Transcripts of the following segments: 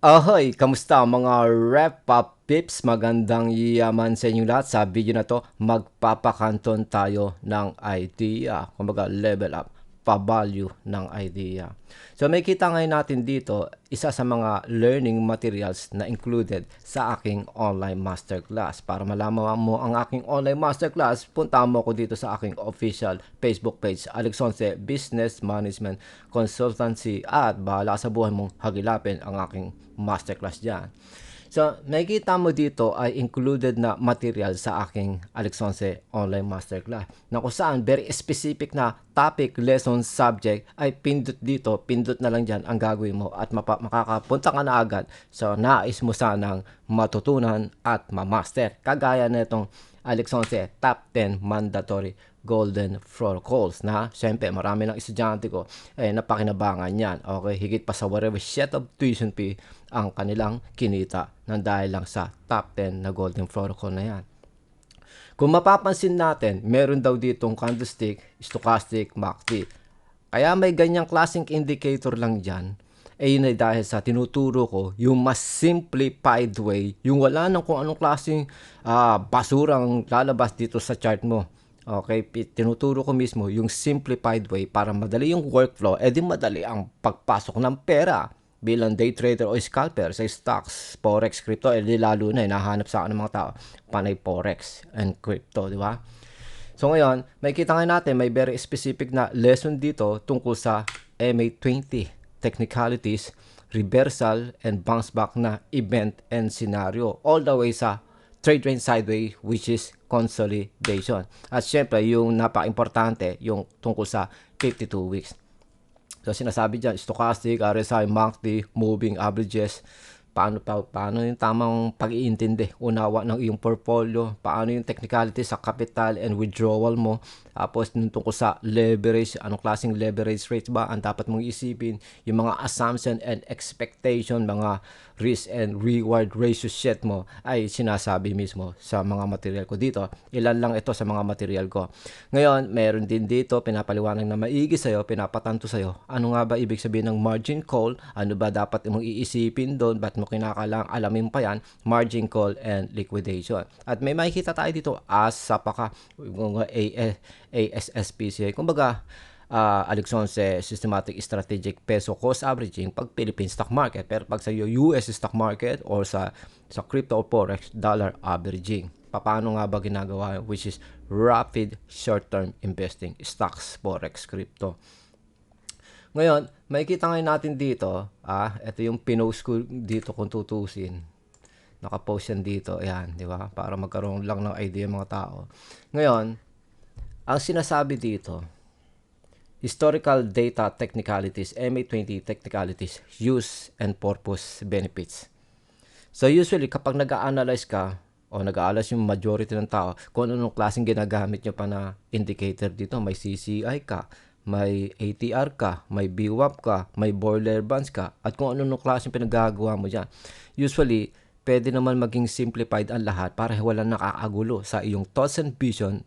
Ahoy! Kamusta mga Rep-Up Pips? Magandang yaman sa inyong lahat. Sa video na to, magpapakanton tayo ng idea. Kumbaga, level up, pa-value ng idea. So may kita ngayon natin dito, isa sa mga learning materials na included sa aking online masterclass. Para malaman mo ang aking online masterclass, punta mo ko dito sa aking official Facebook page, Alex Once Business Management Consultancy, at bahala sa buhay mong hagilapin ang aking masterclass dyan. So, nakikita mo dito ay included na material sa aking Alex Once online masterclass na kung saan very specific na topic, lesson, subject ay pindot dito, pindot na lang dyan ang gagawin mo at makakapunta ka na agad sa nais mo sanang matutunan at mamaster. Kagaya na itong Alex Once Top 10 Mandatory Golden Protocols na syempre marami ng estudyante ko napakinabangan yan. Okay, higit pa sa whatever set of tuition fee ang kanilang kinita nang dahil lang sa top 10 na Golden Protocol na yan. Kung mapapansin natin, meron daw ditong candlestick, stochastic, MACD. Kaya may ganyang klaseng indicator lang dyan. Yun ay dahil sa tinuturo ko yung mas simplified way, yung wala nang kung anong klaseng basurang lalabas dito sa chart mo. Okay, tinuturo ko mismo yung simplified way para madali yung workflow, di madali ang pagpasok ng pera bilang day trader o scalper sa stocks, forex, crypto, di lalo na hinahanap sa akin ng mga tao, panay forex and crypto, di ba? So ngayon, may kita nga natin, may very specific na lesson dito tungkol sa MA20, technicalities, reversal, and bounce back na event and scenario, all the way sa trade range sideways, which is consolidation. At syempre, yung napaka-importante, yung tungkol sa 52 weeks. So sinasabi dyan, stochastic, RSI, MACD, moving averages, paano yung tamang pag-iintindi, unawa ng iyong portfolio, paano yung technicality sa capital and withdrawal mo, tapos yung tungkol sa leverage, anong klaseng leverage rates ba ang dapat mong isipin, yung mga assumption and expectation, mga risk and reward ratio set mo ay sinasabi mismo sa mga material ko dito. Ilan lang ito sa mga material ko. Ngayon, meron din dito pinapaliwanag na maigi sa'yo, pinapatanto sa'yo. Ano nga ba ibig sabihin ng margin call? Ano ba dapat mong iisipin doon? Ba't mo kinakailangang alamin pa yan? Margin call and liquidation. At may makikita tayo dito as sa ASSPCA. Kumbaga, Alex Once Systematic Strategic Peso Cost Averaging pag Philippine stock market, pero pag sa US stock market or sa crypto or forex, dollar averaging. Paano nga ba ginagawa, which is rapid short-term investing, stocks, forex, crypto. Ngayon, makikita ngayon natin dito, ito yung pinost ko dito kung tutusin. Nakapost yan dito, ayan, di ba? Para magkaroon lang ng idea mga tao. Ngayon, ang sinasabi dito, historical data technicalities, MA20 technicalities, use and purpose benefits. So usually kapag nag-a-analyze ka o nag-a-analyze yung majority ng tao, kung anong klaseng ginagamit nyo pa na indicator dito, may CCI ka, may ATR ka, may VWAP ka, may boiler bonds ka, at kung anong klaseng pinagagawa mo dyan. Usually, pwede naman maging simplified ang lahat para walang nakakagulo sa iyong thoughts and vision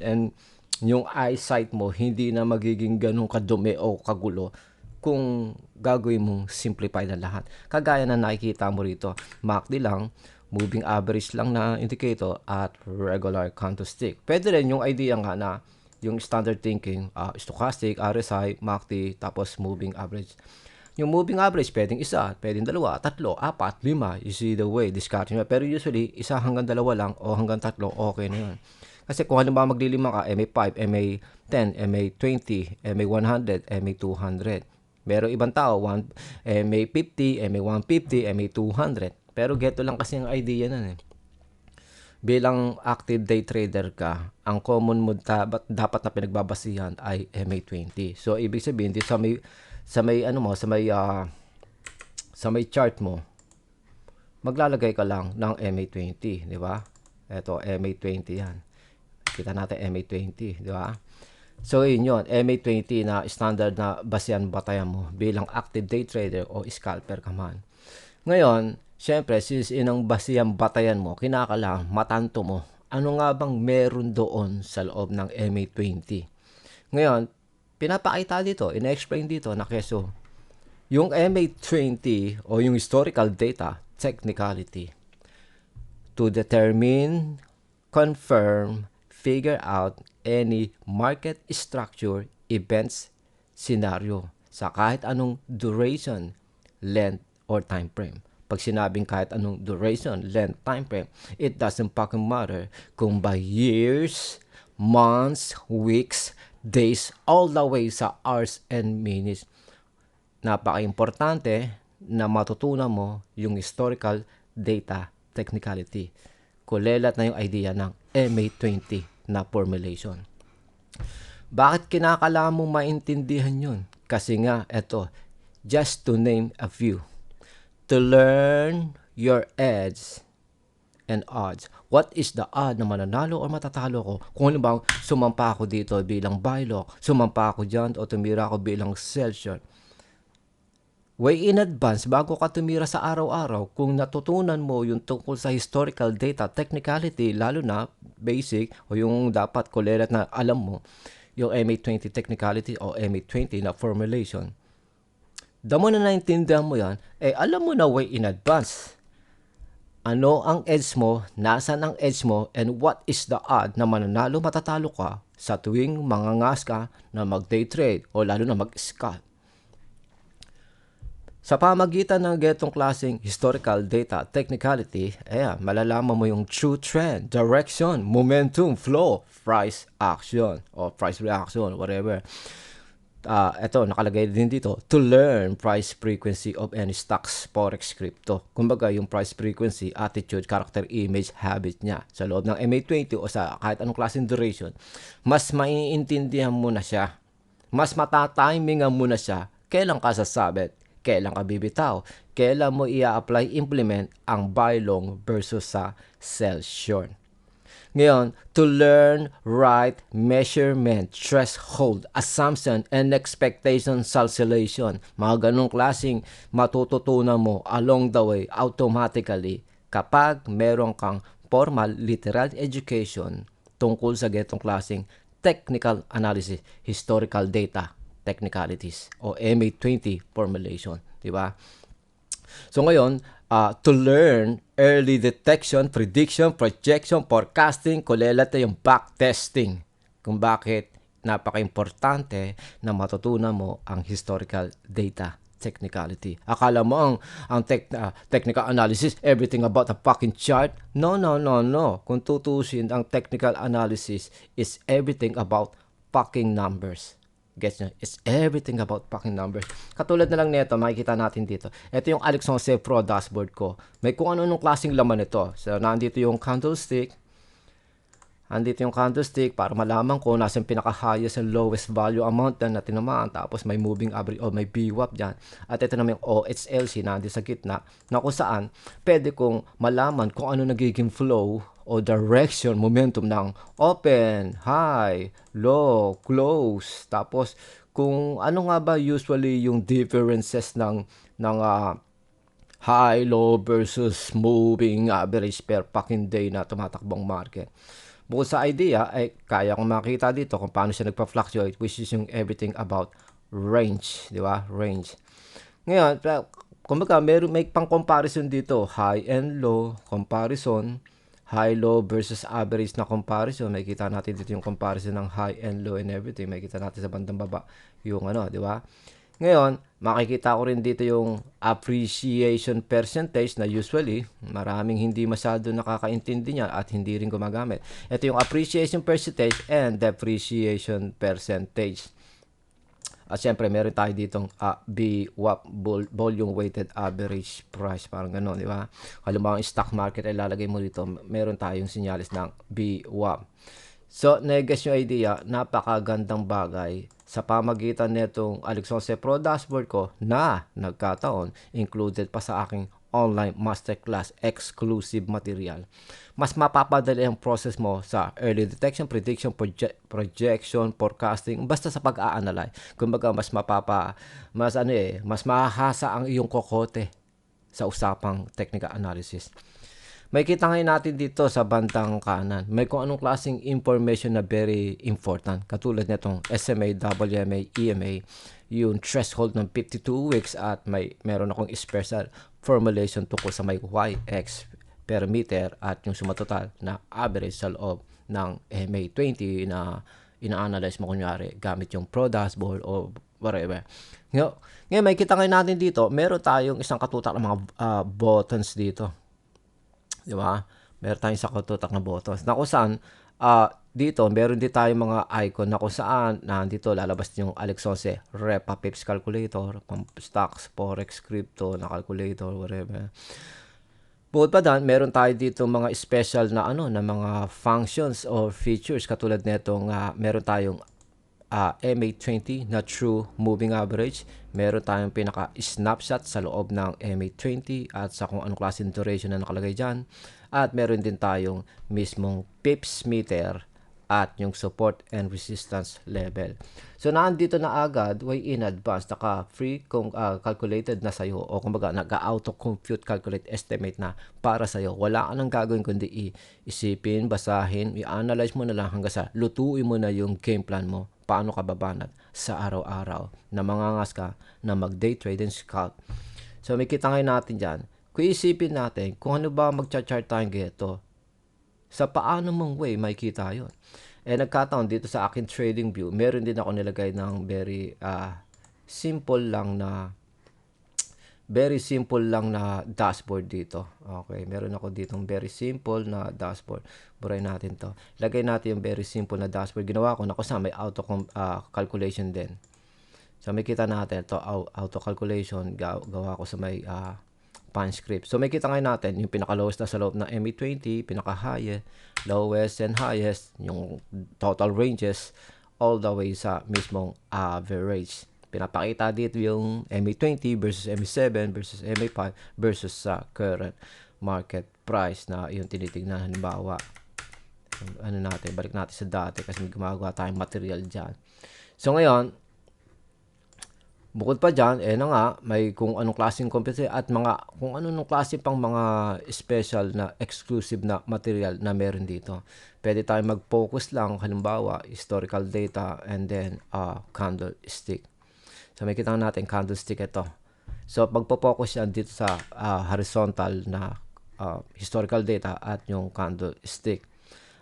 and yung eyesight mo hindi na magiging ganun kadumi o kagulo kung gagawin mong simplify na lahat. Kagaya na nakikita mo rito, MACD lang, moving average lang na indicator at regular candlestick. Pwede rin yung idea nga na yung standard thinking, stochastic, RSI, MACD, tapos moving average. Yung moving average, pwedeng isa, pwedeng dalawa, tatlo, apat, lima. You see the way, discard nyo. Pero usually, isa hanggang dalawa lang o hanggang tatlo, okay na yun. Kasi kung halimbawa maglilima ka, MA5, MA10, MA20, MA100, MA200. Meron ibang tao, MA50, MA150, MA200. Pero geto lang kasi ang idea nun Bilang active day trader ka, ang common mo dapat na pinagbabasihan ay MA20. So ibig sabihin dito sa may chart mo, maglalagay ka lang ng MA20, di ba? Ito MA20 yan. Kita natin MA20, di ba? So yun, MA20 na standard na batayan mo bilang active day trader o scalper ka man. Ngayon, syempre, since inang batayan mo, kinakailangan matanto mo, ano nga bang meron doon sa loob ng MA20. Ngayon, pinapakita dito, ina-explain dito na keso, Yung MA20 o yung historical data technicality to determine, confirm, figure out any market structure, events, scenario sa kahit anong duration, length, or time frame. Pag sinabing kahit anong duration, length, time frame, it doesn't fucking matter kung by years, months, weeks, days, all the way sa hours and minutes. Napaka-importante na matutunan mo yung historical data technicality. Kulelat na yung idea ng MA20 na formulation. Bakit kinakailangan mong maintindihan yun? Kasi nga, eto, just to name a few. To learn your edge and odds. What is the odd na mananalo o matatalo ko? Kung ano bang sumampa ako dito bilang buy low, sumampa ako dyan o tumira ako bilang sell short. Way in advance, bago ka tumira sa araw-araw, kung natutunan mo yung tungkol sa historical data, technicality, lalo na basic o yung dapat kulelat na alam mo, yung MA20 technicality o MA20 na formulation, damo na naintindihan mo yan, alam mo na way in advance. Ano ang edge mo, nasan ang edge mo, and what is the odd na mananalo matatalo ka sa tuwing mangangas ka na mag-day trade o lalo na mag-scalp. Sa pamagitan ng getong klaseng historical data technicality, malalaman mo yung true trend, direction, momentum, flow, price action, o price reaction, whatever. Ito, nakalagay din dito, to learn price frequency of any stocks, forex, crypto. Kumbaga, yung price frequency, attitude, character, image, habit niya. Sa loob ng MA20 o sa kahit anong klaseng duration, mas maiintindihan mo na siya. Mas matatimingan mo na siya. Kailan ka sasabit? Kailan ka bibitaw? Kailan mo i-apply, implement ang buy long versus sa sell short. Ngayon, to learn right measurement, threshold, assumption, and expectation calculation. Mga ganong klaseng matututunan mo along the way automatically kapag meron kang formal literal education tungkol sa getong klaseng technical analysis, historical data, technicalities o MA20 formulation, di ba? So ngayon, to learn early detection, prediction, projection, forecasting, kulelat na yung backtesting. Kung bakit napaka-importante na matutunan mo ang historical data technicality. Akala mo ang technical analysis, everything about the fucking chart? No. Kung tutusin, ang technical analysis is everything about fucking numbers. Gets nyo? It's everything about fucking numbers. Katulad na lang nito, makikita natin dito. Ito yung Alex Honce Pro dashboard ko. May kung ano-anong klaseng laman ito. So, nandito yung candlestick. Andito yung candlestick para malaman ko nasa yung pinaka-highest and lowest value amount na tinamaan. Tapos may moving average o may VWAP dyan. At ito naman yung OHLC nandito sa gitna na kung saan pwede kong malaman kung ano nagiging flow o direction, momentum ng open, high, low, close. Tapos kung ano nga ba usually yung differences ng high, low versus moving average per fucking day na tumatakbong market. Bukod sa idea, ay kaya kong makita dito kung paano siya nagpa-fluctuate, which is yung everything about range, di ba? Range. Ngayon, kumbaga, may pang-comparison dito, high and low comparison, high-low versus average na comparison. May kita natin dito yung comparison ng high and low and everything. May kita natin sa bandang baba yung di ba? Ngayon, makikita ko rin dito yung appreciation percentage na usually maraming hindi masyado nakakaintindi niya at hindi rin gumagamit. Ito yung appreciation percentage and depreciation percentage. At syempre, meron tayo ditong VWAP, volume weighted average price, parang gano'n, di ba? Halimbawa, ang stock market ay lalagay mo dito, meron tayong sinyalis ng VWAP. So, negas yung idea, napakagandang bagay sa pamagitan nitong Alex Honce Pro dashboard ko na nagkataon, included pa sa aking online masterclass exclusive material. Mas mapapadali ang process mo sa early detection, prediction, projection, forecasting, basta sa pag-a-analyze. Kumbaga mas mas mahahasa ang iyong kokote sa usapang technical analysis. May kita ngayon natin dito sa bandang kanan. May kung anong klaseng information na very important. Katulad nitong SMA, WMA, EMA, yung threshold ng 52 weeks at meron akong special formulation tungkol sa may YX per meter at yung sumatotal na average sa loob ng MA20 na ina-analyze mo kunyari gamit yung Pro Dashboard o whatever. Ngayon, may kita ngayon natin dito, meron tayong isang katutak ng mga buttons dito. Di ba? Meron tayong isang katutak na buttons na kung saan dito, meron din tayong mga icon na kung saan nandito lalabas yung Alex 11 Repa Pips Calculator, Stocks, Forex, Crypto na calculator, whatever. Bukod pa dyan, meron tayo dito mga special na na mga functions or features katulad netong meron tayong MA20 na true moving average. Meron tayong pinaka-snapshot sa loob ng MA20 at sa kung anong klaseng duration na nakalagay dyan. At meron din tayong mismong pips meter at yung support and resistance level. So, nandito na agad, way in advance, naka-free kung calculated na sa'yo o kumbaga nag-auto-compute calculate estimate na para sa'yo. Wala ka nang gagawin kundi isipin, basahin, i-analyze mo na lang hanggang sa lutuin mo na yung game plan mo. Paano ka babanat sa araw-araw na mangangas ka na mag-day trade and scalp. So, may kita ngayon natin dyan. Kung isipin natin, kung ano ba mag-chart tayong ganito, sa paano mong way may kita yun. Nagkataon dito sa akin trading view, meron din ako nilagay ng very simple lang na dashboard dito. Okay, meron ako ditong very simple na dashboard. Buray natin to. Lagay natin yung very simple na dashboard. Ginawa ko na kung saan may auto calculation din. So, may kita natin ito, auto calculation. Gawa ko sa may punch script. So, may kita ngayon natin yung pinaka-lowest na sa loob ng MA20, pinaka-highest, lowest and highest, yung total ranges, all the way sa mismong average. Pinapakita dito yung MA20 versus MA7 versus MA5 versus sa current market price na yung tinitingnan. Halimbawa, balik natin sa dati kasi may gumagawa tayong material dyan. So, ngayon, bukod pa dyan, may kung anong klaseng computer at kung anong klase pang mga special na exclusive na material na meron dito. Pwede tayo mag-focus lang, halimbawa, historical data and then candlestick. So, may kita natin candlestick ito. So, pagpo-focus yan dito sa horizontal na historical data at yung candlestick.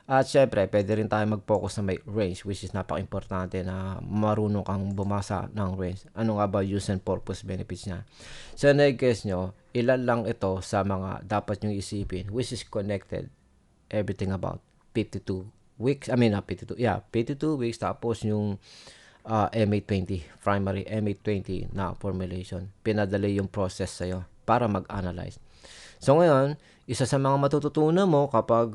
At syempre, pwede rin tayo mag-focus sa may range, which is napaka-importante na marunong kang bumasa ng range. Ano nga ba use and purpose benefits niya? So, na-guess nyo, ilan lang ito sa mga dapat nyo isipin, which is connected everything about 52 weeks. 52 weeks. Tapos yung MA20, primary MA20 na formulation. Pinadali yung process sa'yo para mag-analyze. So, ngayon, isa sa mga matututunan mo kapag,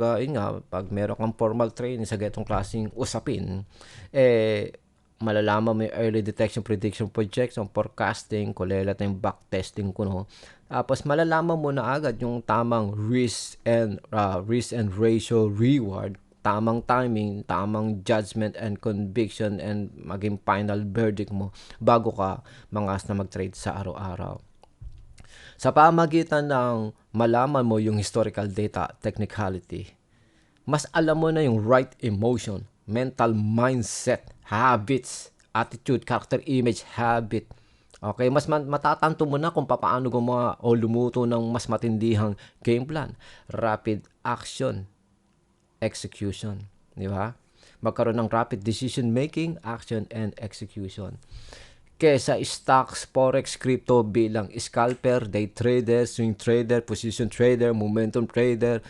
pag meron kang formal training sa ganitong klaseng usapin, malalaman mo yung early detection, prediction, projection, forecasting, kulelat na yung backtesting ko, no? Tapos, malalaman mo na agad yung tamang risk and ratio reward, tamang timing, tamang judgment and conviction, and maging final verdict mo bago ka mangas na mag-trade sa araw-araw. Sa pamagitan ng malaman mo yung historical data, technicality, mas alam mo na yung right emotion, mental mindset, habits, attitude, character, image, habit. Okay, mas matatanto mo na kung paano gumawa o lumuto ng mas matindihang game plan, rapid action, execution. Di ba? Magkaroon ng rapid decision making, action, and execution. Kesa stocks, forex, crypto bilang scalper, day trader, swing trader, position trader, momentum trader,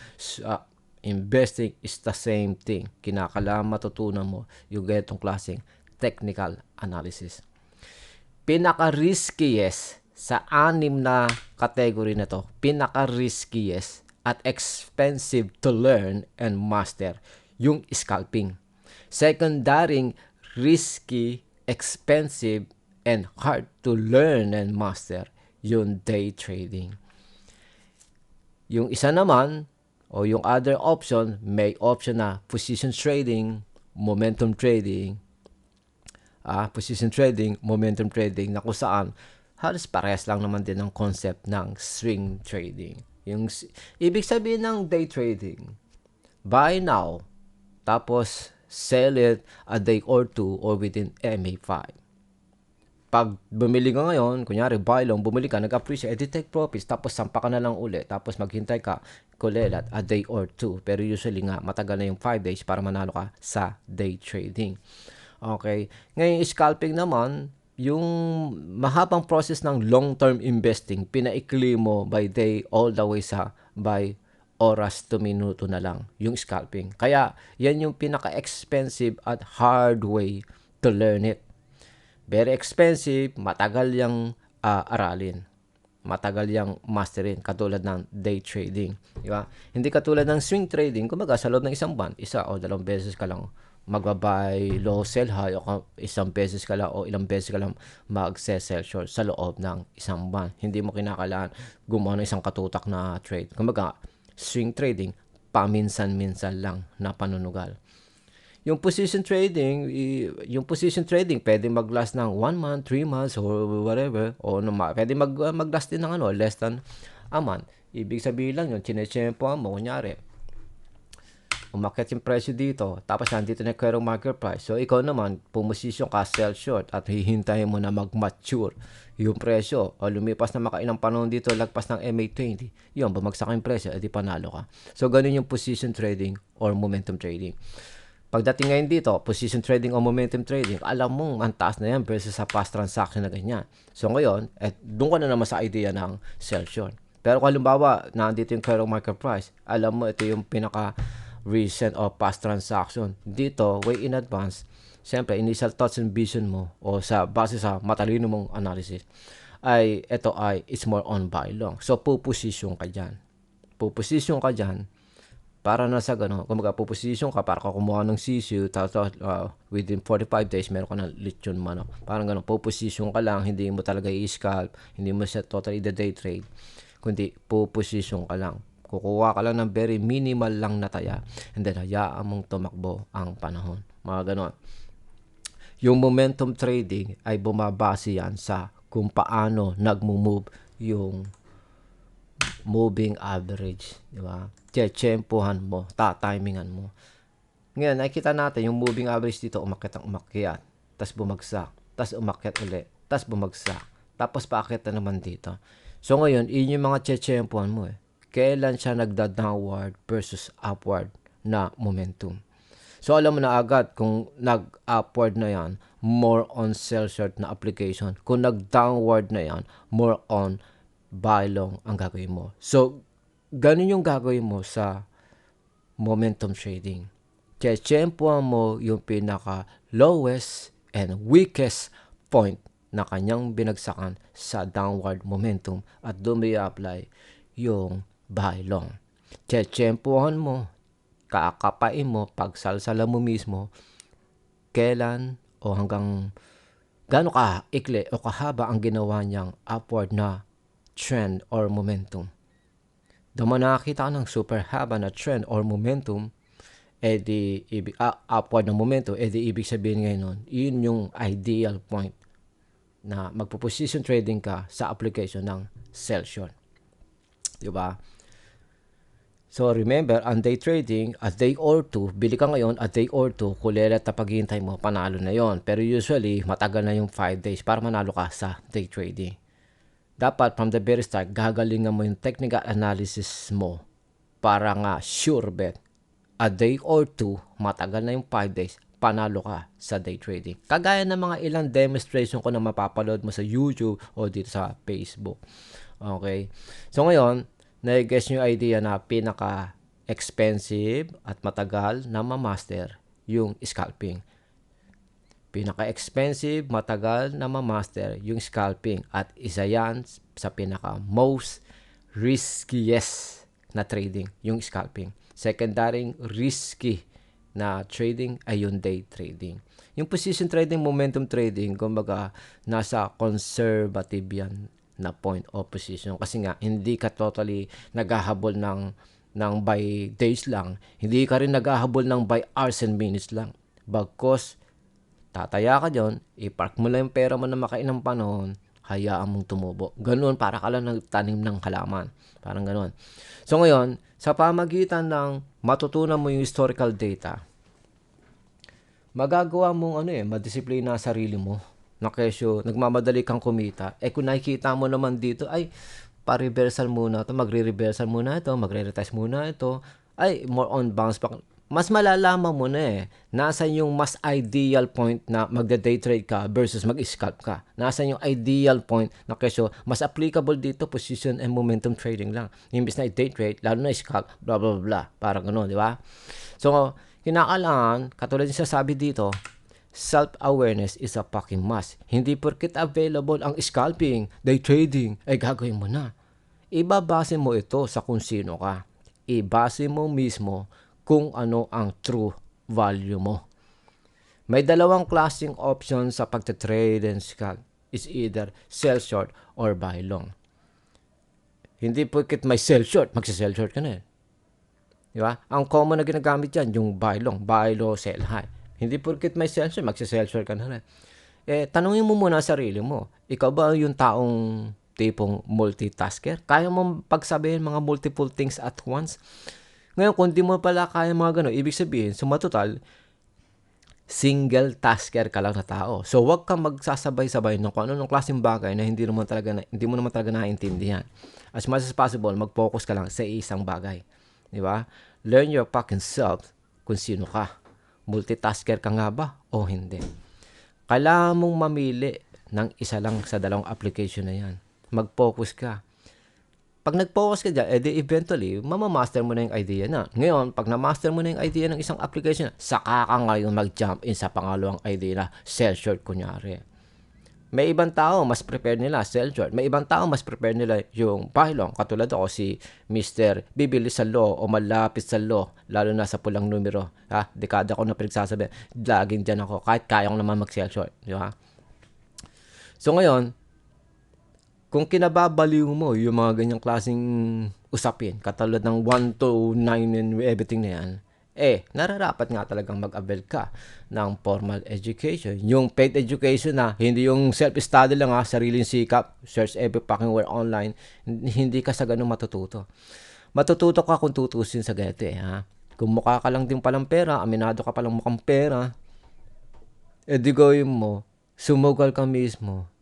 investing is the same thing. Kinakailangan matutunan mo yung ganitong klaseng technical analysis. Pinaka-riskiest sa 6 na category na to, pinaka-riskiest at expensive to learn and master yung scalping. Secondaring, risky, expensive, and hard to learn and master yung day trading. Yung isa naman, o yung other option, may option na position trading, momentum trading, momentum trading na kung saan halos parehas lang naman din ang concept ng swing trading. Yung ibig sabihin ng day trading, buy now, tapos sell it a day or two or within MA5. pag bumili ka ngayon, kunyari buy long, bumili ka, nag-appreciate, take profits, tapos sampa ka na lang uli, tapos maghintay ka, kulelat, a day or two. Pero usually nga, matagal na yung 5 days para manalo ka sa day trading. Okay. Ngayon, scalping naman, yung mahabang process ng long-term investing, pinaikli mo by day all the way sa by oras to minuto na lang yung scalping. Kaya, yan yung pinaka-expensive at hard way to learn it. Very expensive, matagal yung aralin. Matagal yung masterin, katulad ng day trading. Di ba? Hindi katulad ng swing trading, kumbaga sa loob ng isang buwan, isa o dalawang beses ka lang magbabay low, sell high, o isang beses ka lang o ilang beses ka lang mag-sell short sa loob ng isang buwan. Hindi mo kinakailangan gumawa ng isang katutak na trade. Kumbaga, swing trading, paminsan-minsan lang na panunugal. Yung position trading, pwede mag-last ng 1 month, 3 months, or whatever. O pwede mag-last din ng less than a month. Ibig sabihin lang yun, chinechepoan mo, kunyari, umakyat yung presyo dito, tapos nandito na yung market price. So, ikaw naman, pumosisyon ka, sell short, at hihintayin mo na mag-mature yung presyo. O lumipas na makailang panahon dito, lagpas ng MA20, yun, bumagsak yung presyo, edi panalo ka. So, ganun yung position trading or momentum trading. Pagdating ngayon dito, position trading o momentum trading, alam mo, ang taas na yan versus sa past transaction na ganyan. So ngayon, doon ka na naman sa idea ng sell short. Pero kung halimbawa, nandito yung current market price, alam mo, ito yung pinaka recent o past transaction. Dito, way in advance, siyempre, initial thoughts and vision mo o sa base sa matalino mong analysis, it's more on buy long. So, puposition ka dyan. Para na sa gano'n, kung magpo-position ka para kumuha ng CCU, tapos within 45 days, meron ka ng lithium mano. Parang gano'n, po-position ka lang, hindi mo talaga i-scalp, hindi mo set totally the day trade, kundi po-position ka lang. Kukuha ka lang ng very minimal lang na taya, and then hayaan mong tumakbo ang panahon. Mga gano'n. Yung momentum trading ay bumabase yan sa kung paano nagmo-move yung moving average, di ba? Tsempohan mo, tatimingan mo. Ngayon, nakikita natin yung moving average dito, umakyat, tapos bumagsak, tapos umakyat ulit, tapos bumagsak, tapos paakyat na naman dito. So ngayon, yun yung mga tsempohan mo Kailan siya nagda-downward versus upward na momentum. So alam mo na agad kung nag-upward na yan, more on sell short na application. Kung nag-downward na yan, more on buy long ang gagawin mo. So, ganun yung gagawin mo sa momentum trading. Tsempohan mo yung pinaka lowest and weakest point na kanyang binagsakan sa downward momentum at doon may apply yung buy long. Tsempohan mo, kakapain mo, pagsalsala mo mismo, kailan o hanggang gaano ka ikli o kahaba ang ginawa niyang upward na trend or momentum. Dama nakakita ka ng super haba na trend or momentum, upward na momentum, ibig sabihin ngayon nun, yun yung ideal point na magpo-position trading ka sa application ng sell short. Diba? So remember, on day trading, a day or two, bili ka ngayon, a day or two, kulelat na paghihintay mo, panalo na yon. Pero usually, matagal na yung 5 days para manalo ka sa day trading. Dapat from the very start, gagalingan mo yung technical analysis mo para nga sure bet, a day or two, matagal na yung 5 days, panalo ka sa day trading. Kagaya ng mga ilang demonstration ko na mapapaload mo sa YouTube o dito sa Facebook. Okay? So ngayon, na-guess nyo yung idea na pinaka-expensive at matagal na ma-master yung scalping. Pinaka-expensive, matagal na ma-master yung scalping at isa yan sa pinaka-most riskiest na trading, yung scalping. Secondary risky na trading ay yung day trading. Yung position trading, momentum trading, kumbaga nasa conservative yan na point of position kasi nga hindi ka totally naghahabol ng by days lang, hindi ka rin naghahabol ng by hours and minutes lang. Bagkos tataya ka dyan, ipark mo lang yung pera mo na makailang panahon, hayaan mong tumubo. Ganun, para ka lang nagtanim ng halaman. Parang ganun. So ngayon, sa pamagitan ng matutunan mo yung historical data, magagawa mong madisiplina sarili mo na kesyo, nagmamadali kang kumita. Kung nakikita mo naman dito, ay, pa-reversal muna ito, magre-reversal muna ito, magre-retest muna ito, ay, more on bounce back. Mas malalaman mo na nasan yung mas ideal point na magda-day trade ka versus mag-scalp ka. Nasan yung ideal point na kesyo, mas applicable dito, position and momentum trading lang. Imbis na day trade, lalo na scalp, blah, blah, blah. Parang gano'n, di ba? So, kinakailangan, katulad yung sasabi dito, self-awareness is a fucking must. Hindi porket available ang scalping, day trading, ay gagawin mo na. Ibabase mo ito sa kung sino ka. Ibase mo mismo kung ano ang true value mo. May dalawang klaseng option sa pagta-trade and scalp. Is either sell short or buy long. Hindi porket may sell short, magsa-sell short ka na. Di ba? Ang common na ginagamit dyan, yung buy long, buy low, sell high. Hindi porket may sell short, magsa-sell short ka na. Tanungin mo muna sarili mo, ikaw ba yung taong tipong multitasker? Kaya mo pagsabihin mga multiple things at once? Ngayon, kung di mo pala kaya mga gano'n, ibig sabihin, sumatotal, single tasker ka lang na tao. So, wag kang magsasabay-sabay ng kung ano klaseng bagay na hindi mo naman talaga naiintindihan. As much as possible, mag-focus ka lang sa isang bagay. Di ba? Learn your fucking self kung sino ka. Multitasker ka nga ba o hindi? Kailangan mong mamili ng isa lang sa dalawang application na yan. Mag-focus ka. Pag nag-focus ka dyan, eventually, mamamaster mo na yung idea na. Ngayon, pag na-master mo na yung idea ng isang application, saka ka ngayon mag-jump in sa pangalawang idea na sell short, kunyari. May ibang tao, mas prepare nila sell short. May ibang tao, mas prepare nila yung buy long. Katulad ako si Mr. Bibili sa law o malapit sa law, lalo na sa pulang numero. Dekada ko na pinagsasabi, laging dyan ako, kahit kaya ko naman mag-sell short. Di ba? So ngayon, kung kinababaliw mo yung mga ganyang klaseng usapin, katulad ng 1 to 9 and everything na yan, nararapat nga talagang mag-avail ka ng formal education. Yung paid education na, hindi yung self-study lang sariling sikap, search every fucking word online, hindi ka sa ganun matututo. Matututo ka kung tutusin sa ganito Kung mukha ka lang din palang pera, aminado ka palang mukhang pera, di gawin mo, sumugal ka mismo,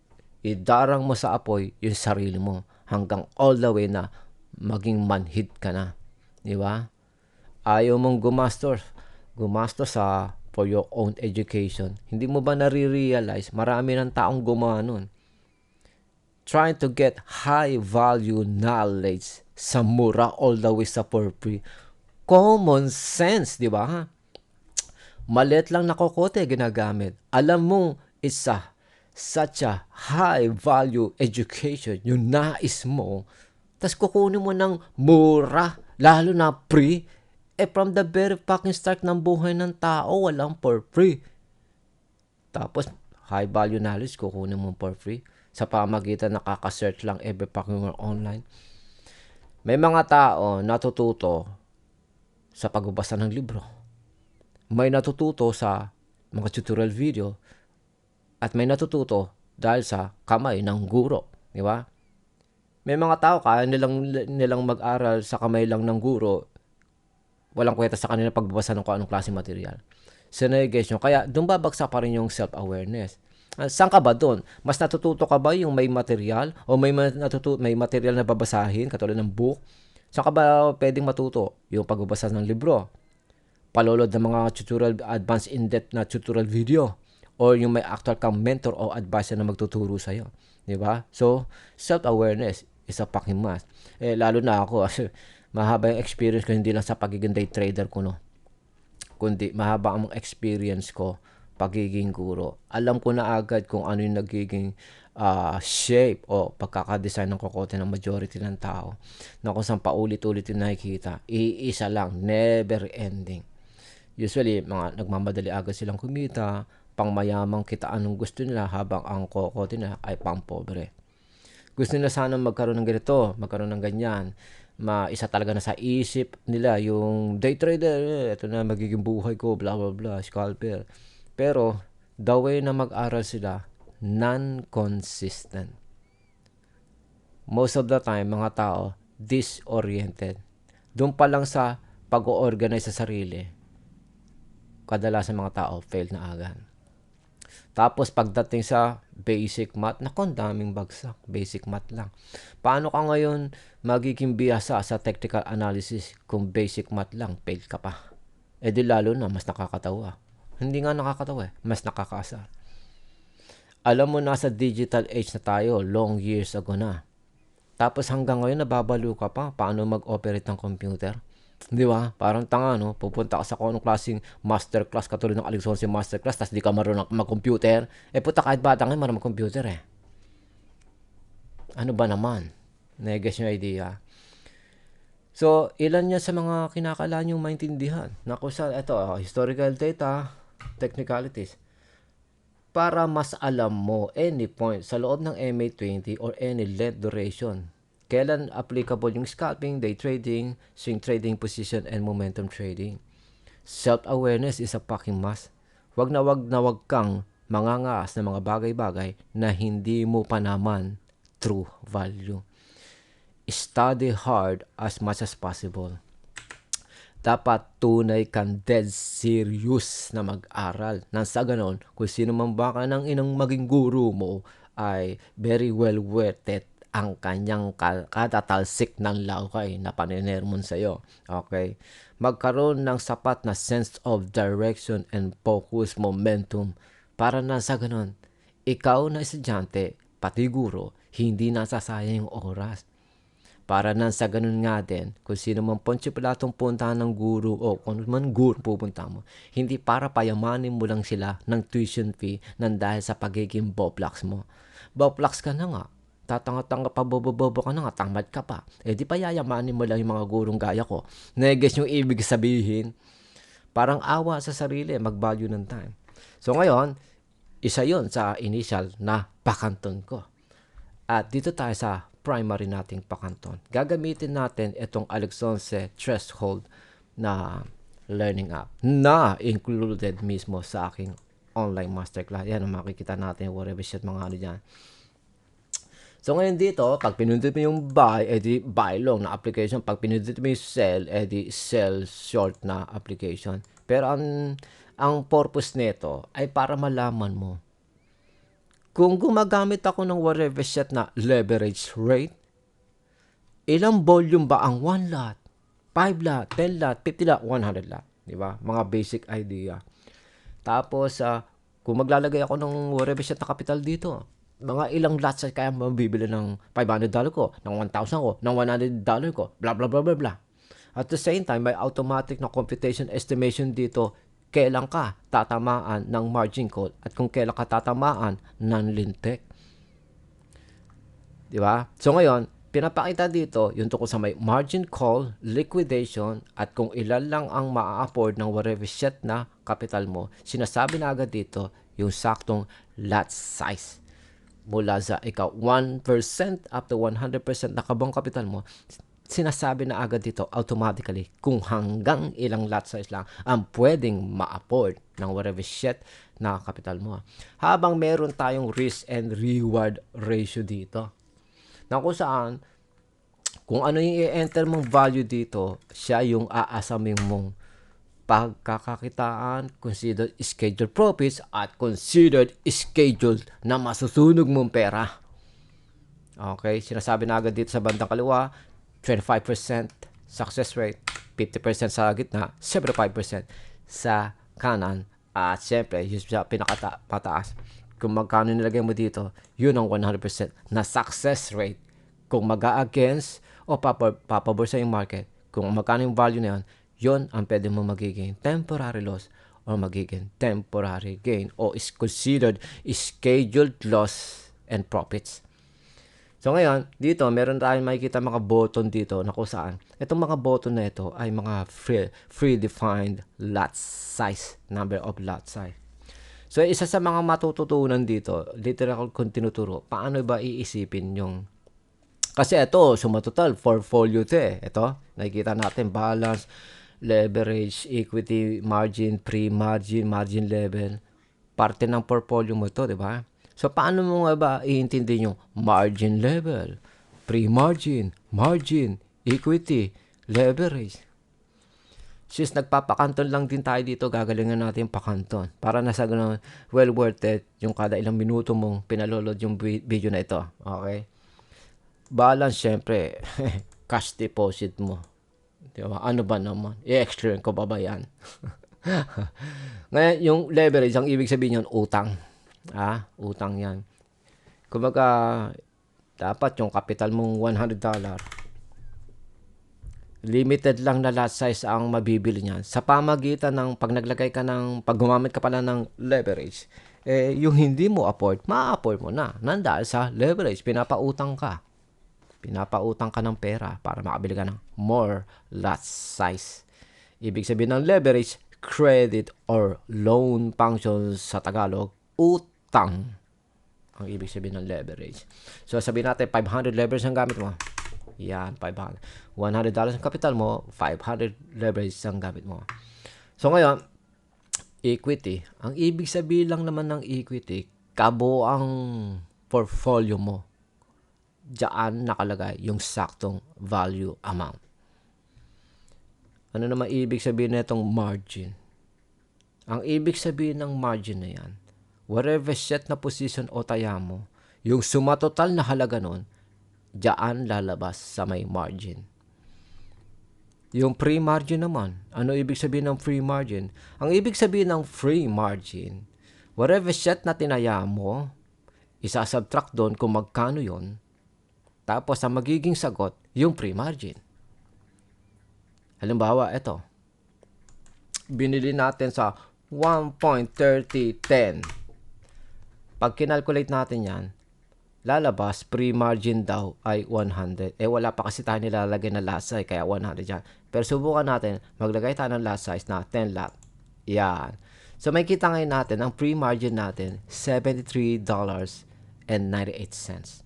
idarang mo sa apoy yung sarili mo hanggang all the way na maging manhid ka na. Di ba? Ayaw mong gumastos for your own education. Hindi mo ba nare-realize marami ng taong gumawa nun? Trying to get high value knowledge sa mura all the way sa for free. Common sense, di ba? Maliit lang na kokote ginagamit. Alam mong isa such a high value education yung nais mo, tas kukunin mo ng mura, lalo na free, from the very fucking start ng buhay ng tao, walang for free. Tapos, high value knowledge, kukunin mo for free, sa pamagitan nakaka-search lang every fucking word online. May mga tao natututo sa pagbabasa ng libro. May natututo sa mga tutorial video, at may natututo dahil sa kamay ng guro, di ba? May mga tao kaya nilang mag-aral sa kamay lang ng guro, walang kwenta sa kanila pagbabasa ng kung anong klaseng material. Segregation, kaya doon babagsak pa rin yung self-awareness. Saan ka ba doon? Mas natututo ka ba yung may material o may material na babasahin katulad ng book? Saan ka ba pwedeng matuto? Yung pagbabasa ng libro, palolod ng mga tutorial, advanced in-depth na tutorial video, or yung may actual kang mentor o advisor na magtuturo sa'yo. Di ba? So, self-awareness is a fucking must. Lalo na ako, mahaba yung experience ko, hindi lang sa pagiging day trader ko, no? Kundi, mahaba ang experience ko, pagiging guro. Alam ko na agad kung ano yung nagiging shape o pagkakadesign ng kokote ng majority ng tao. Na kung saan paulit-ulit yung nakikita, iisa lang, never ending. Usually, mga nagmamadali agad silang kumita, pangmayamang kitaan ng gusto nila habang ang kokote nila ay pang-pobre. Gusto nila sana magkaroon ng ganito, magkaroon ng ganyan. Isa talaga na sa isip nila yung day trader, ito na magiging buhay ko, blah blah blah, scalper. Pero the way na mag-aral sila, non-consistent. Most of the time, mga tao, disoriented. Doon pa lang sa pag-organize sa sarili, kadalasan mga tao fail na agad. Tapos pagdating sa basic math, naku, ang daming bagsak. Basic math lang. Paano ka ngayon magiging biyasa sa technical analysis kung basic math lang, fail ka pa? Eh di lalo na, mas nakakatawa. Hindi nga nakakatawa eh, mas nakakaasar. Alam mo, nasa digital age na tayo, long years ago na. Tapos hanggang ngayon, nababalo ka pa paano mag-operate ng computer. Di ba? Parang tanga, no? Pupunta ka sa kung anong klaseng masterclass, katulad ng Alex Honsi masterclass, tapos di ka marunong mag-computer. Eh puta, kahit bata ngayon, marunong mag-computer eh. Ano ba naman? Negas yung idea. So, ilan yan sa mga kinakailangan yung maintindihan. Naku sa, ito, historical data, technicalities. Para mas alam mo any point sa loob ng MA20 or any length duration. Kailan applicable yung scalping, day trading, swing trading position, and momentum trading. Self-awareness is a fucking must. Wag na wag kang mangangaas ng mga bagay-bagay na hindi mo pa naman true value. Study hard as much as possible. Dapat tunay kang dead serious na mag-aral. Nang sa ganon, kung sino man baka ng inang maging guru mo, ay very well worth it ang kanyang katatalsik ng laukay na paninermon sa'yo. Okay? Magkaroon ng sapat na sense of direction and focus, momentum, para na sa ganon, ikaw na estudyante, pati guro, hindi nasasayang yung oras. Para nang sa ganun nga din, kung sino man ponsipulatong puntahan ng guru o kung man guru pupunta mo, hindi para payamanin mo lang sila ng tuition fee nang dahil sa pagiging boblocks mo. Boblocks ka na nga, tatanga-tanga pa, bobo ka na nga, tamad ka pa. Eh di pa yayamanin mo lang yung mga gurong gaya ko. Neges yung ibig sabihin, parang awa sa sarili, mag-value ng time. So ngayon, isa yon sa initial na pakanton ko. At dito tayo sa primary nating pakanton. Gagamitin natin itong Alex Honsi threshold na learning app na included mismo sa aking online masterclass. Yan ang makikita natin, whatever shit, mga ano dyan. So ngayon dito, pag pinundot mo yung buy, edi buy long na application. Pag pinundot mo yung sell, edi sell short na application. Pero ang purpose nito ay para malaman mo kung gumagamit ako ng whatever shit na leverage rate, ilang volume ba ang 1 lot, 5 lot, 10 lot, 50 lot, 100 lot. Diba? Mga basic idea. Tapos, kung maglalagay ako ng whatever shit na capital dito, mga ilang lots ay kaya mabibili ng $500 ko, ng 1,000 ko, ng $100 ko, blah, blah, blah, blah, blah. At the same time, may automatic na computation estimation dito kailan ka tatamaan ng margin call at kung kailan ka tatamaan ng lintek. Di ba? So ngayon, pinapakita dito yung tungkol sa may margin call, liquidation, at kung ilan lang ang maa-afford ng whatever shit na capital mo, sinasabi na agad dito yung saktong lot size. Mula sa ikaw 1% up to 100% na kabang capital mo, sinasabi na agad dito automatically kung hanggang ilang lot size lang ang pwedeng ma-afford ng whatever shit na capital mo. Habang meron tayong risk and reward ratio dito. Na kung saan, kung ano yung i-enter mong value dito, siya yung aasamin mong pagkakakitaan, considered scheduled profits, at considered scheduled na masusunog mong pera. Okay, sinasabi na agad dito sa bandang kaliwa, 25% success rate, 50% sa gitna, 75% sa kanan, at syempre, yung sa pinakapataas, kung magkano nilagay mo dito, yun ang 100% na success rate. Kung mag-against o papabor sa yung market, kung magkano yung value na yun, yun ang pwede mo magiging temporary loss o magiging temporary gain o is considered scheduled loss and profits. So ngayon, dito, meron tayong makikita mga button dito na kung saan. Itong mga button na ito ay mga free-defined lot size, number of lot size. So isa sa mga matututunan dito, literal kung tinuturo, paano ba iisipin yung... Kasi ito, sumatotal, portfolio ito eh. Ito, nakikita natin balance, leverage, equity, margin, pre-margin, margin level. Parte ng portfolio mo ito, di ba? So, paano mo nga ba iintindi yung margin level, pre-margin, margin, equity, leverage? Since nagpapakanton lang din tayo dito, gagalingan natin yung pakanton. Para nasa ganun, well worth it yung kada ilang minuto mong pinalolod yung video na ito. Okay? Balance, syempre, cash deposit mo. Diba? Ano ba naman? I-explain ko ba yan? Ngayon, yung leverage, ang ibig sabihin yun, utang. Utang yan. Kumbaga, dapat yung capital mong $100, limited lang na lot size ang mabibili niyan. Sa pamagitan ng pag gumamit ka pala ng leverage, yung hindi mo afford, ma-afford mo na. Nandahil sa leverage, pinapautang ka. Pinapautang ka ng pera para makabili ka ng more lot size. Ibig sabihin ng leverage, credit or loan function sa Tagalog, utang. Ang ibig sabihin ng leverage. So, sabihin natin, 500 leverage ang gamit mo. Yan, $500. $100 ang capital mo, 500 leverage ang gamit mo. So, ngayon, equity. Ang ibig sabihin lang naman ng equity, kabuang portfolio mo. Diyan nakalagay yung saktong value amount. Ano naman ibig sabihin na itong margin? Ang ibig sabihin ng margin na yan, whatever set na position o taya mo, yung sumatotal na halaga nun, diyan lalabas sa may margin. Yung free margin naman, ano ibig sabihin ng free margin? Ang ibig sabihin ng free margin, whatever set na tinaya mo, isasubtract doon kung magkano yon, tapos ang magiging sagot, yung free margin. Halimbawa, ito. Binili natin sa 1.3010. Pag kinalculate natin yan, lalabas, pre-margin daw ay 100. Wala pa kasi tayo nilalagay na lot size, kaya 100 yan. Pero subukan natin, maglagay tayo ng lot size na 10 lot. Yan. So, may kita ngayon natin, ang pre-margin natin, $73.98.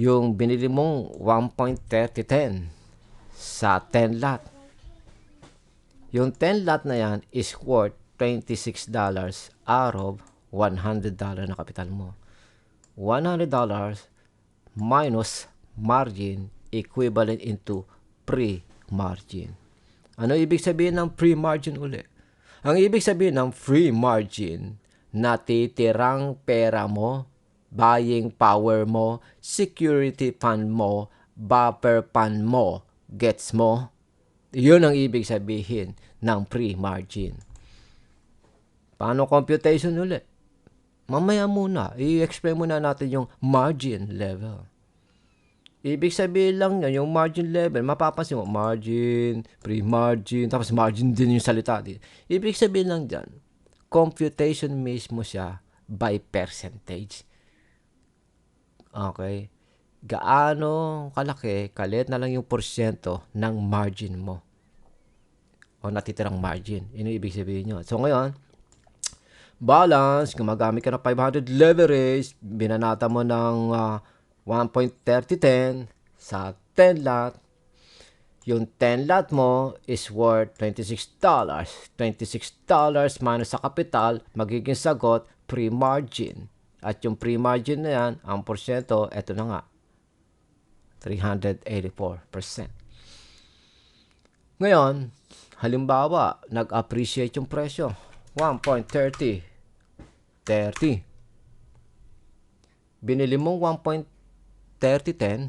Yung binili mong 1.3010 sa 10 lot. Yung 10 lot na yan is worth $26 out of $100 na kapital mo. $100 minus margin equivalent into pre-margin. Ano ibig sabihin ng pre-margin uli? Ang ibig sabihin ng free margin, natitirang pera mo, buying power mo, security fund mo, buffer fund mo, gets mo? Yun ang ibig sabihin ng pre-margin. Paano computation uli? Mamaya muna, i-explain muna natin yung margin level. Ibig sabihin lang yan, yung margin level, mapapansin mo, margin, pre-margin, tapos margin din yung salita. Ibig sabihin lang dyan, computation mismo siya by percentage. Okay? Gaano kalaki, kalit na lang yung porsyento ng margin mo. O natitirang margin. Yun yung ibig sabihin nyo. So ngayon, balance, gumagamit ka ng 500 leverage, binanata mo ng 1.3010 sa 10 lot. Yung 10 lot mo is worth $26. $26 minus sa capital, magiging sagot, pre-margin. At yung pre-margin na yan, ang porsyento, eto na nga, 384%. Ngayon, halimbawa, nag-appreciate yung presyo, 1.30. Binili mong 1.3010,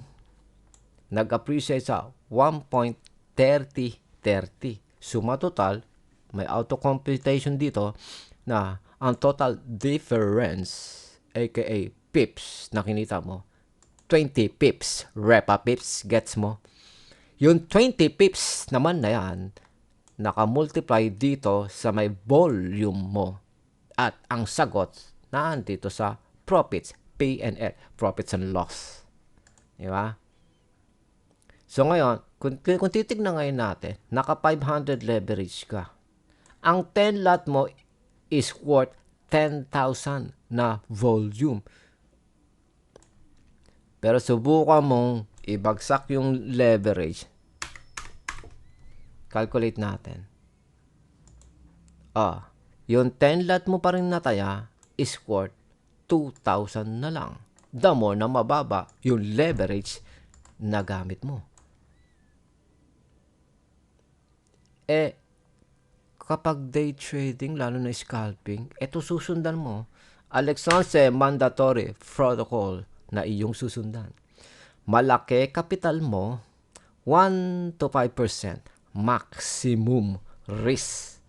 nag-appreciate sa 1.3030. Suma total, may auto-computation dito na ang total difference, aka pips na kinita mo, 20 pips, repa pips, gets mo? Yung 20 pips naman na yan, naka-multiply dito sa may volume mo. At ang sagot, nandito sa profits, P&L, profits and loss. Diba? So ngayon, kung titignan ngayon natin, naka 500 leverage ka. Ang 10 lot mo is worth 10,000 na volume. Pero subukan mong ibagsak yung leverage. Calculate natin. Yung 10 lot mo pa rin nataya is worth 2,000 na lang. The more na mababa yung leverage na gamit mo. Eh, kapag day trading, lalo na scalping, ito susundan mo. Alexandre mandatory protocol na iyong susundan. Malaki kapital mo, 1 to 5% maximum risk.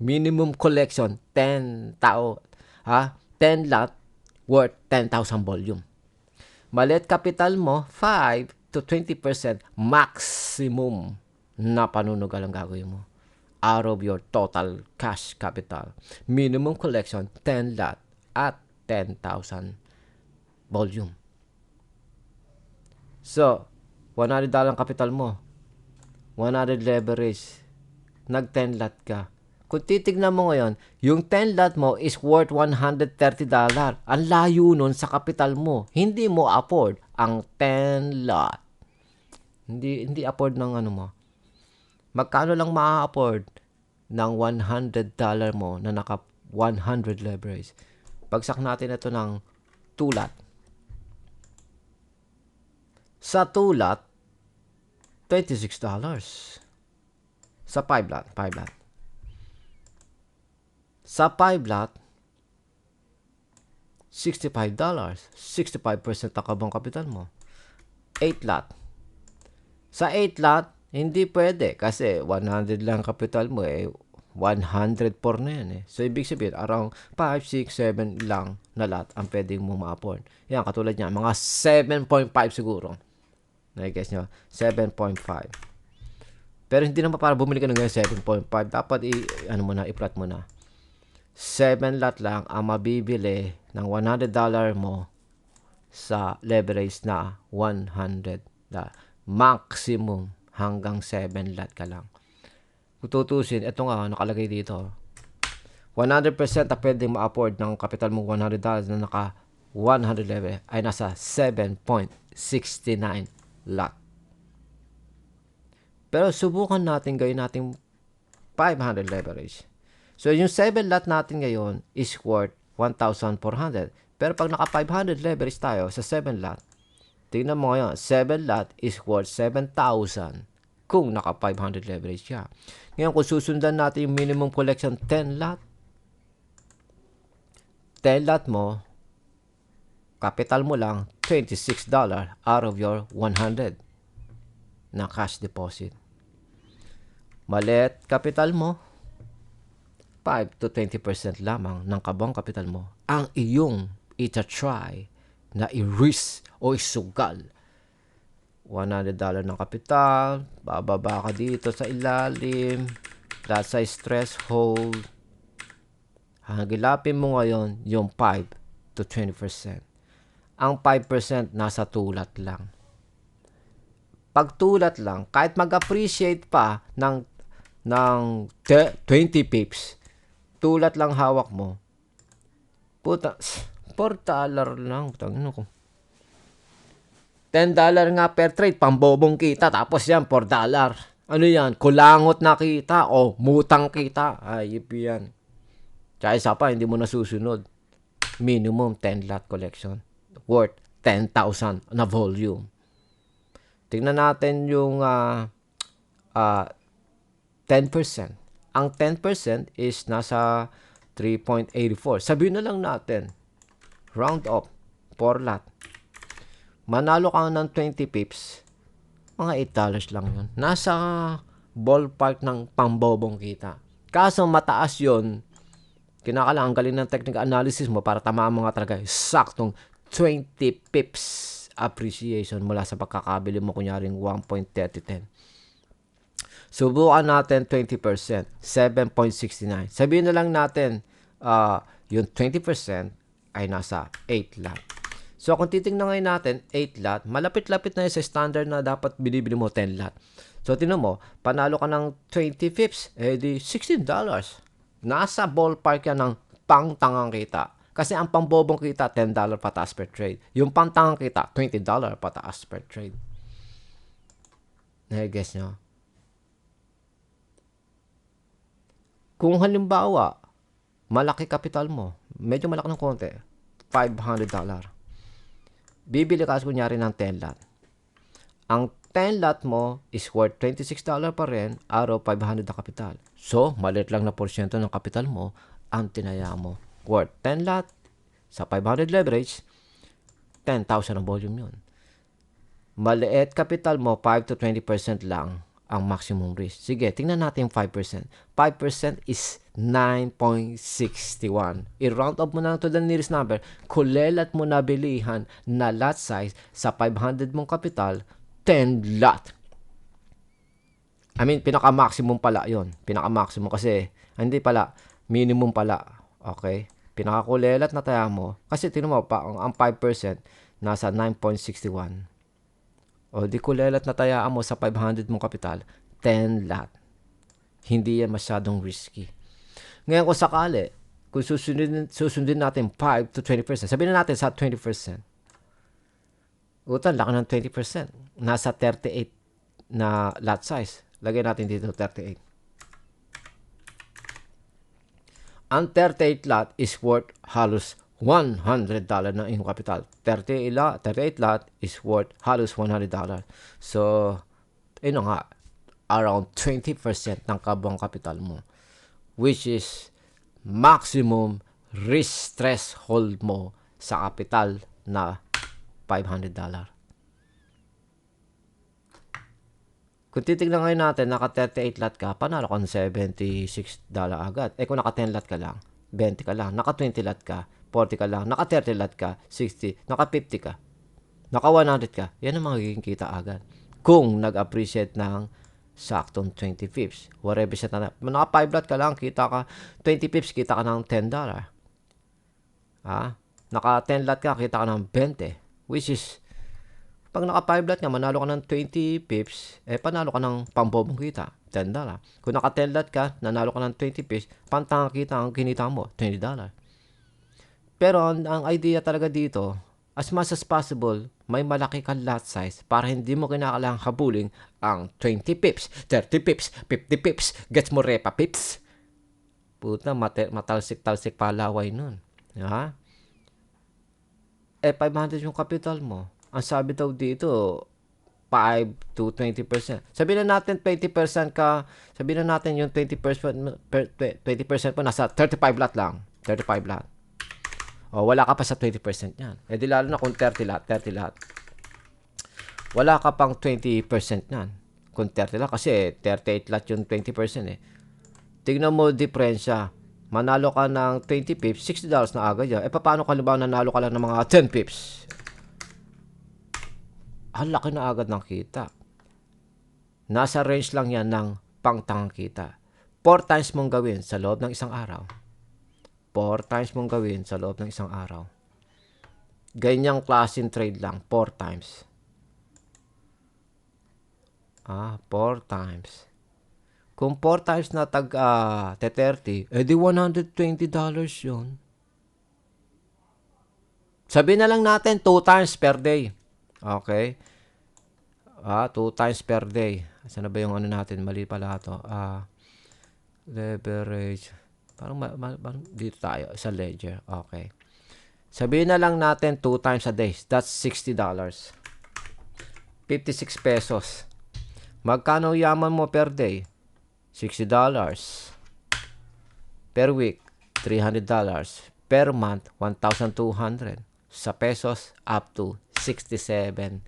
Minimum collection 10 lot worth 10,000 volume. Maliit kapital mo 5 to 20% maximum na panunugal ang gagawin mo out of your total cash capital. Minimum collection 10 lot at 10,000 volume. So, $100 ang kapital mo. 100 leverage. Nag 10 lot ka. Kung titignan mo ngayon, yung 10 lot mo is worth $130. Ang layo nun sa kapital mo. Hindi mo afford ang 10 lot. Hindi afford ng ano mo. Magkano lang ma-afford ng $100 mo na naka 100 leverage? Bagsak natin ito ng 2 lot. Sa 2 lot, $26. Sa 5 lot. Sa 5 lot, $65. 65% ang kabang kapital mo. 8 lot. Sa 8 lot, hindi pwede kasi 100 lang kapital mo 100 por na yan So, ibig sabihin, around 5, 6, 7 lang na lot ang pwedeng mo ma-afford. Yan, katulad niya, mga 7.5 siguro. Na-guess nyo? 7.5. Pero hindi naman para bumili ka ng 7.5. Dapat i-plot mo na. 7 lot lang ang mabibili ng $100 mo sa leverage na 100. Maximum hanggang 7 lot ka lang. Kung tutusin, ito nga nakalagay dito. 100% na pwedeng ma-afford ng capital mo $100 na naka 100 level ay nasa 7.69 lot. Pero subukan natin gawin natin 500 leverage. So, yung 7 lot natin ngayon is worth 1,400. Pero pag naka 500 leverage tayo sa 7 lot, tingnan mo ngayon, 7 lot is worth 7,000 kung naka 500 leverage siya. Ngayon, kung susundan natin yung minimum collection 10 lot, 10 lot mo, capital mo lang $26 out of your 100 na cash deposit. Maliit capital mo, 5 to 20% lamang ng kabang capital mo ang iyong ita-try na i-risk o isugal. $100 ng kapital, bababa ka dito sa ilalim, lahat sa stress hold. Hagilapin mo ngayon yung 5 to 20%. Ang 5% nasa tulat lang. Pag tulat lang, kahit mag-appreciate pa ng 20 pips, tulat lang hawak mo. Puta, $4 lang. Tangino ko. $10 nga per trade, pambobong kita. Tapos yan, $4. Ano yan? Kulangot na kita o mutang kita. Ayip yan. Tsaka isa pa, hindi mo nasusunod. Minimum 10 lot collection. Worth 10,000 na volume. Tingnan natin yung 10%. Ang 10% is nasa 3.84. Sabihin na lang natin, round up, 4 lot. Manalo ka ng 20 pips, mga $8 lang yun. Nasa ballpark ng pambobong kita. Kaso mataas yun, kinakailangan ang galing ng technical analysis mo para tamaan mga talaga saktong 20 pips appreciation mula sa pagkakabili mo kunyaring 1.3010. Subukan natin 20%, 7.69. Sabihin na lang natin, yung 20% ay nasa 8 lot. So, kung titingnan ngayon natin, 8 lot, malapit-lapit na yun sa standard na dapat binibili mo 10 lot. So, tingnan mo, panalo ka ng 20 pips, di $16. Nasa ballpark yan ng pangtangang kita. Kasi ang pambobong kita, $10 pataas per trade. Yung pangtangang kita, $20 pataas per trade. Na-guess nyo? Kung halimbawa, malaki kapital mo, medyo malaki ng konti, $500. Bibili ka kunyari ng 10 lot. Ang 10 lot mo is worth $26 pa rin out of 500 na kapital. So, maliit lang na porsyento ng kapital mo ang tinaya mo. Worth 10 lot sa 500 leverage, 10,000 ang volume yun. Maliit kapital mo, 5 to 20% lang ang maximum risk. Sige, tingnan natin yung 5%. 5% is 9.61. I-round up mo na to the nearest number. Kulelat mo na bilihan na lot size sa 500 mong kapital, 10 lot. I mean, pinaka-maximum pala yon. Pinaka-maximum kasi, hindi pala, minimum pala. Okay? Pinaka-kulelat na taya mo. Kasi tingnan mo, ang 5% nasa 9.61. O di kulelat na tayaan mo sa 500 mong kapital, 10 lot. Hindi yan masyadong risky. Ngayon kung sakali, kung susundin natin 5 to 20%, sabihin na natin sa 20%. Utan, laki ng 20%. Nasa 38 na lot size. Lagay natin dito 38. Ang 38 lot is worth halos $100 na iyong kapital. 38 lot is worth halos $100. So, nga, around 20% ng kabuang kapital mo. Which is maximum risk threshold mo sa kapital na $500. Kung titignan ngayon natin, naka 38 lot ka, panalo ka ng $76 agad. Kung naka 10 lot ka lang, 20 ka lang. Naka 20 lot ka, 40 ka lang. Naka 30 lot ka, 60. Naka 50 ka. Naka 100 ka. Yan ang magiging kita agad. Kung nag-appreciate ng saktong 20 pips. Whatever siya na. Naka 5 lot ka lang, kita ka 20 pips, kita ka ng $10. Naka 10 lot ka, kita ka ng 20. Which is, pag naka 5 lot ka, manalo ka ng 20 pips, panalo ka ng pambobong kita, $10. Kung naka 10 lot ka, nanalo ka ng 20 pips, pantang kita ang kinita mo, $20. Pero ang idea talaga dito, as much as possible, may malaki kang lot size para hindi mo kinakailangang habulin ang 20 pips, 30 pips, 50 pips, gets mo repa pips. Puta, matalsik-talsik palaway nun. 500 yung capital mo. Ang sabi daw dito, 5 to 20%. Sabihin na natin 20% ka, sabihin na natin yung 20% mo nasa 35 lot lang. 35 lot. Wala ka pa sa 20% yan. Di lalo na kung 30 lot. Wala ka pang 20% yan. Kung 30 lot, kasi 38 lot yung 20%. Tignan mo diferensya. Manalo ka ng 20 pips, $60 na agad yan. Paano ka libaw nanalo ka lang ng mga 10 pips? Ang laki na agad ng kita. Nasa range lang yan ng pangtangang kita. 4 times mong gawin sa loob ng isang araw. 4 times mong gawin sa loob ng isang araw. Ganyang klaseng trade lang. 4 times. 4 times. Kung 4 times na tag 30, di $120 yun. Sabihin na lang natin 2 times per day. Okay? 2 times per day. Saan na ba yung ano natin? Mali pala ito. Leverage. Parang dito tayo sa ledger. Okay. Sabihin na lang natin 2 times a day. That's $60. 56 pesos. Magkano yaman mo per day? $60. Per week, $300. Per month, 1,200. Sa pesos, up to 67,000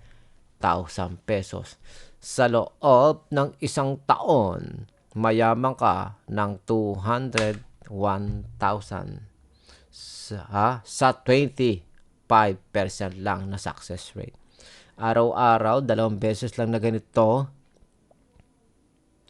pesos. Sa loob ng isang taon, mayaman ka ng 201,000 sa 25% lang na success rate. Araw-araw, 2 beses lang na ganito.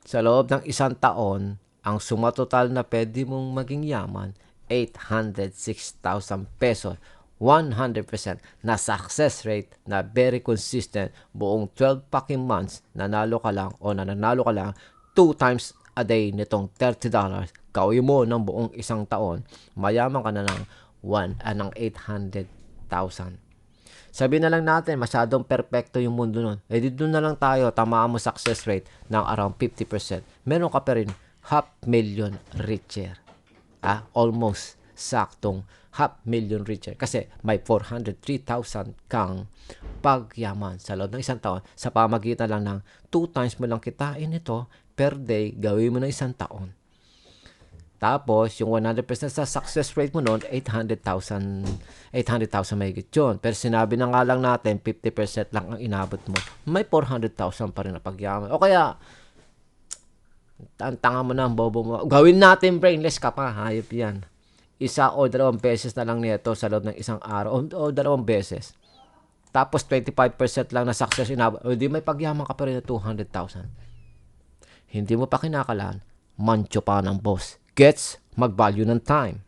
Sa loob ng isang taon, ang suma total na pwede mong maging yaman, 806,000 pesos. 100% na success rate na very consistent buong 12 fucking months, nanalo ka lang o nananalo ka lang 2 times a day nitong $30. Gawin mo ng buong isang taon, mayaman ka na ng 800,000. Sabihin na lang natin, masyadong perfecto yung mundo nun. Dito na lang tayo, tamaan mo success rate ng around 50%. Meron ka pa rin $500,000 richer. Almost saktong 500,000 richer. Kasi may 403,000 kang pagyaman sa loob ng isang taon sa pamagitan lang ng 2 times mo lang kitain ito per day, gawin mo ng isang taon. Tapos, yung 100% sa success rate mo noon, 800,000 mahigit yun. Pero sinabi na nga lang natin, 50% lang ang inabot mo. May 400,000 pa rin na pagyaman. O kaya, tanga mo na, bobo mo. Gawin natin brainless ka pa, hayop yan. Isa o 2 beses na lang nito sa loob ng isang araw. O 2 beses. Tapos, 25% lang na success inabot. O di may pagyaman ka pa rin na 200,000. Hindi mo pa kinakalaan, mancho pa ng boss. Gets, mag-value ng time.